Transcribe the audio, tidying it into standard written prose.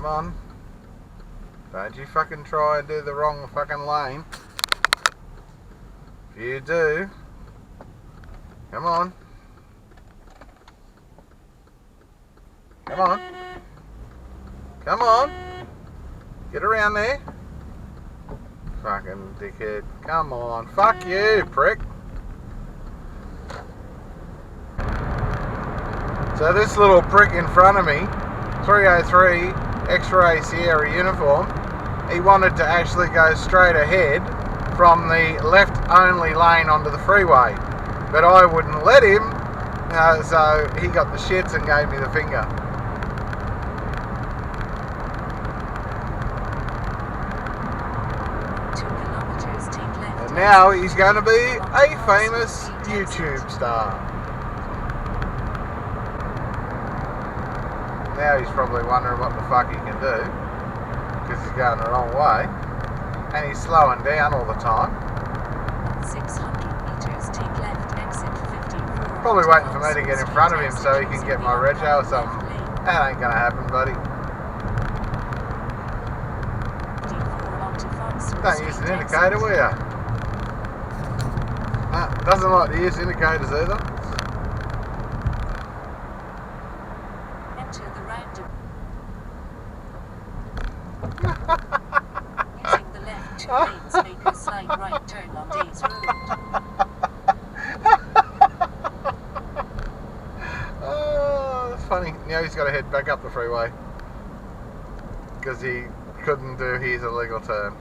Come on. Don't you fucking try and do the wrong fucking lane. If you do, come on. Come on. Come on. Get around there. Fucking dickhead. Come on. Fuck you, prick. So this little prick in front of me, 303 X-Ray Sierra uniform, he wanted to actually go straight ahead from the left only lane onto the freeway, but I wouldn't let him, so he got the shits and gave me the finger. And now he's going to be a famous YouTube star. Now he's probably wondering what the fuck he can do, because he's going the wrong way, and he's slowing down all the time. 600 meters, take left, exit 54. Probably waiting for me to get in front of him so he can get my rego or something. That ain't gonna happen, buddy. Don't use an indicator, will ya? Doesn't like to use indicators either. Enter the roundabout. Using the left 2 lanes, make a slight right turn on Days Road. Oh, that's funny. Now he's got to head back up the freeway because he couldn't do his illegal turn.